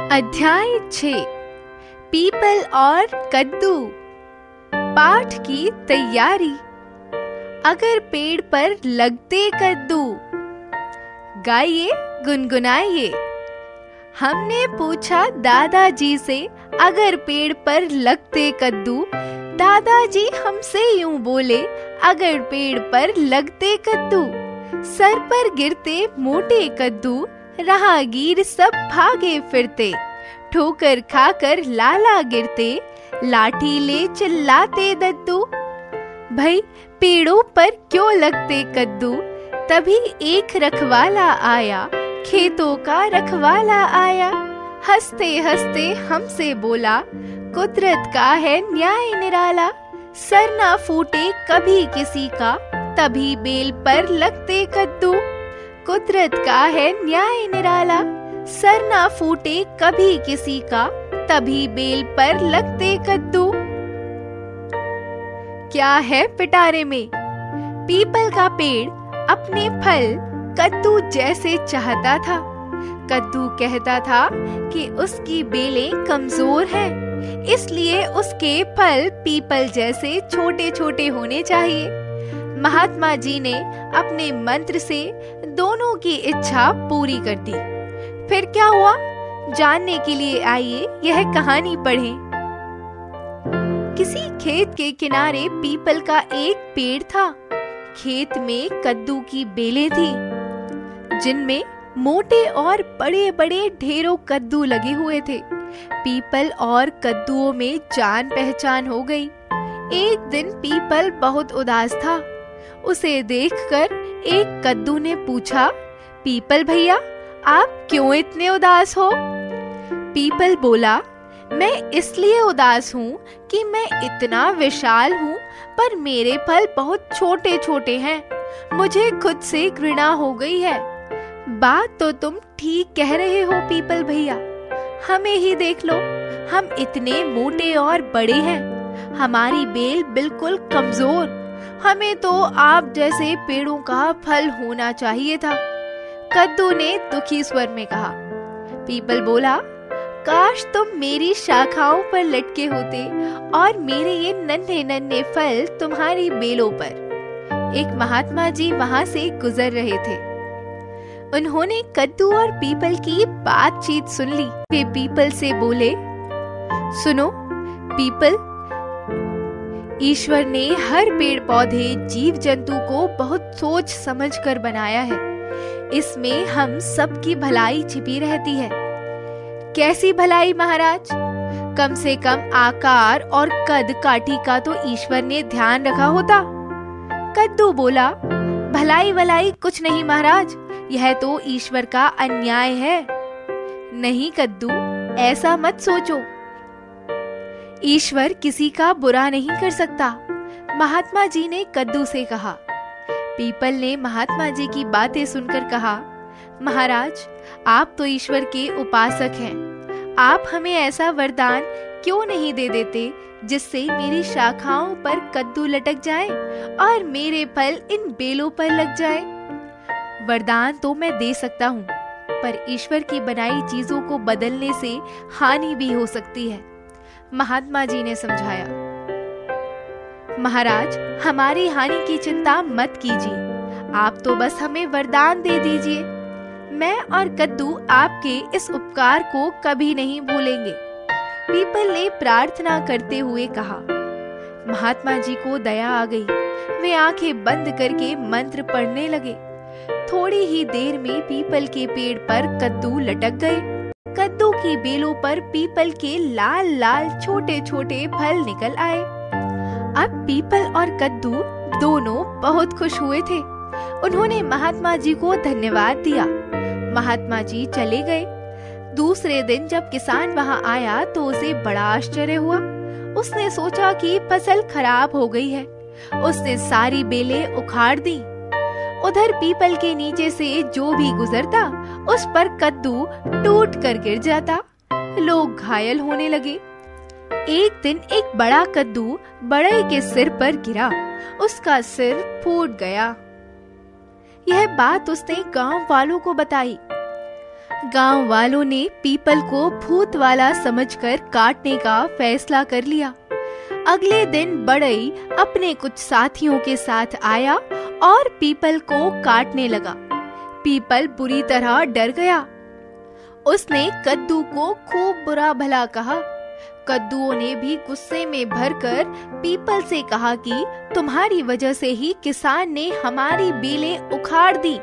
अध्याय 6 पीपल और कद्दू। पाठ की तैयारी। अगर पेड़ पर लगते कद्दू, गाइए गुनगुनाइए। हमने पूछा दादाजी से, अगर पेड़ पर लगते कद्दू। दादाजी हमसे यूं बोले, अगर पेड़ पर लगते कद्दू। सर पर गिरते मोटे कद्दू, राहगीर सब भागे फिरते। ठोकर खाकर लाला गिरते, लाठी ले चिल्लाते दद्दू। भाई पेड़ों पर क्यों लगते कद्दू। तभी एक रखवाला आया, खेतों का रखवाला आया। हंसते हंसते हमसे बोला, कुदरत का है न्याय निराला। सर ना फूटे कभी किसी का, तभी बेल पर लगते कद्दू। कुदरत का है न्याय निराला, सर ना फूटे कभी किसी का, तभी बेल पर लगते कद्दू। क्या है पिटारे में। पीपल का पेड़ अपने फल कद्दू जैसे चाहता था। कद्दू कहता था कि उसकी बेलें कमजोर हैं, इसलिए उसके फल पीपल जैसे छोटे छोटे होने चाहिए। महात्मा जी ने अपने मंत्र से दोनों की इच्छा पूरी कर दी। फिर क्या हुआ, जानने के लिए आइए यह कहानी पढ़ें। किसी खेत के किनारे पीपल का एक पेड़ था। खेत में कद्दू की बेलें थी, जिनमें मोटे और बड़े बड़े ढेरों कद्दू लगे हुए थे। पीपल और कद्दुओं में जान पहचान हो गई। एक दिन पीपल बहुत उदास था। उसे देखकर एक कद्दू ने पूछा, पीपल भैया आप क्यों इतने उदास हो। पीपल बोला, मैं इसलिए उदास हूँ कि मैं इतना विशाल हूँ, पर मेरे फल बहुत छोटे छोटे हैं। मुझे खुद से घृणा हो गई है। बात तो तुम ठीक कह रहे हो पीपल भैया, हमें ही देख लो, हम इतने मोटे और बड़े हैं। हमारी बेल बिल्कुल कमजोर। हमें तो आप जैसे पेड़ों का फल होना चाहिए था। कद्दू ने दुखी स्वर में कहा। पीपल बोला, काश तुम मेरी शाखाओं पर लटके होते और मेरे ये नन्हे नन्हे फल तुम्हारी बेलों पर। एक महात्मा जी वहां से गुजर रहे थे। उन्होंने कद्दू और पीपल की बातचीत सुन ली। वे पीपल से बोले, सुनो पीपल, ईश्वर ने हर पेड़ पौधे जीव जंतु को बहुत सोच समझ कर बनाया है। इसमें हम सबकी भलाई छिपी रहती है। कैसी भलाई महाराज। कम से कम आकार और कद काठी का तो ईश्वर ने ध्यान रखा होता। कद्दू बोला, भलाई वलाई कुछ नहीं महाराज, यह तो ईश्वर का अन्याय है। नहीं कद्दू, ऐसा मत सोचो। ईश्वर किसी का बुरा नहीं कर सकता, महात्मा जी ने कद्दू से कहा। पीपल ने महात्मा जी की बातें सुनकर कहा, महाराज आप तो ईश्वर के उपासक हैं। आप हमें ऐसा वरदान क्यों नहीं दे देते जिससे मेरी शाखाओं पर कद्दू लटक जाए और मेरे फल इन बेलों पर लग जाए। वरदान तो मैं दे सकता हूँ, पर ईश्वर की बनाई चीजों को बदलने से हानि भी हो सकती है। महात्मा जी ने समझाया, महाराज हमारी हानि की चिंता मत कीजिए, आप तो बस हमें वरदान दे दीजिए। मैं और कद्दू आपके इस उपकार को कभी नहीं भूलेंगे। पीपल ने प्रार्थना करते हुए कहा। महात्मा जी को दया आ गई। वे आंखें बंद करके मंत्र पढ़ने लगे। थोड़ी ही देर में पीपल के पेड़ पर कद्दू लटक गए। कद्दू की बेलों पर पीपल के लाल लाल छोटे छोटे फल निकल आए। अब पीपल और कद्दू दोनों बहुत खुश हुए थे। उन्होंने महात्मा जी को धन्यवाद दिया। महात्मा जी चले गए। दूसरे दिन जब किसान वहां आया तो उसे बड़ा आश्चर्य हुआ। उसने सोचा कि फसल खराब हो गई है। उसने सारी बेलें उखाड़ दी। उधर पीपल के नीचे से जो भी गुजरता उस पर कद्दू टूट कर गिर जाता। लोग घायल होने लगे। एक दिन एक बड़ा कद्दू बड़े के सिर पर गिरा। उसका सिर फूट गया। यह बात उसने गांव वालों को बताई। गांव वालों ने पीपल को भूत वाला समझकर काटने का फैसला कर लिया। अगले दिन बढ़ई अपने कुछ साथियों के साथ आया और पीपल को काटने लगा। पीपल बुरी तरह डर गया। उसने कद्दू को खूब बुरा भला कहा। कद्दुओं ने भी गुस्से में भरकर पीपल से कहा कि तुम्हारी वजह से ही किसान ने हमारी बेलें उखाड़ दी।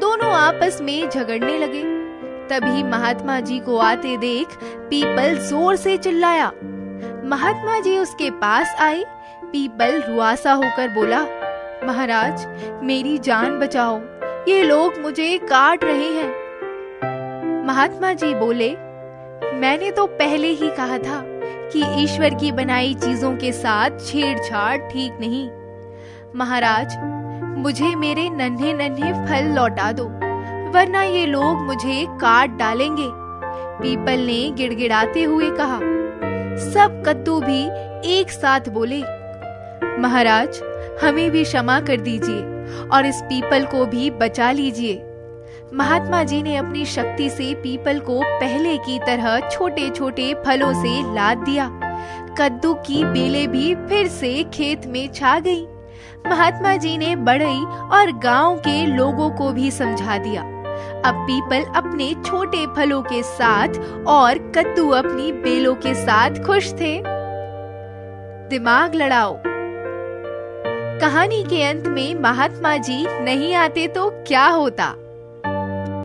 दोनों आपस में झगड़ने लगे। तभी महात्मा जी को आते देख पीपल जोर से चिल्लाया। महात्मा जी उसके पास आए। पीपल रुआसा होकर बोला, महाराज मेरी जान बचाओ, ये लोग मुझे काट रहे हैं। महात्मा जी बोले, मैंने तो पहले ही कहा था कि ईश्वर की बनाई चीजों के साथ छेड़छाड़ ठीक नहीं। महाराज मुझे मेरे नन्हे नन्हे फल लौटा दो, वरना ये लोग मुझे काट डालेंगे। पीपल ने गिड़गिड़ाते हुए कहा। सब कद्दू भी एक साथ बोले, महाराज हमें भी क्षमा कर दीजिए और इस पीपल को भी बचा लीजिए। महात्मा जी ने अपनी शक्ति से पीपल को पहले की तरह छोटे छोटे फलों से लाद दिया। कद्दू की बेलें भी फिर से खेत में छा गईं। महात्मा जी ने बढ़ई और गांव के लोगों को भी समझा दिया। अब पीपल अपने छोटे फलों के साथ और कद्दू अपनी बेलों के साथ खुश थे। दिमाग लड़ाओ। कहानी के अंत में महात्मा जी नहीं आते तो क्या होता।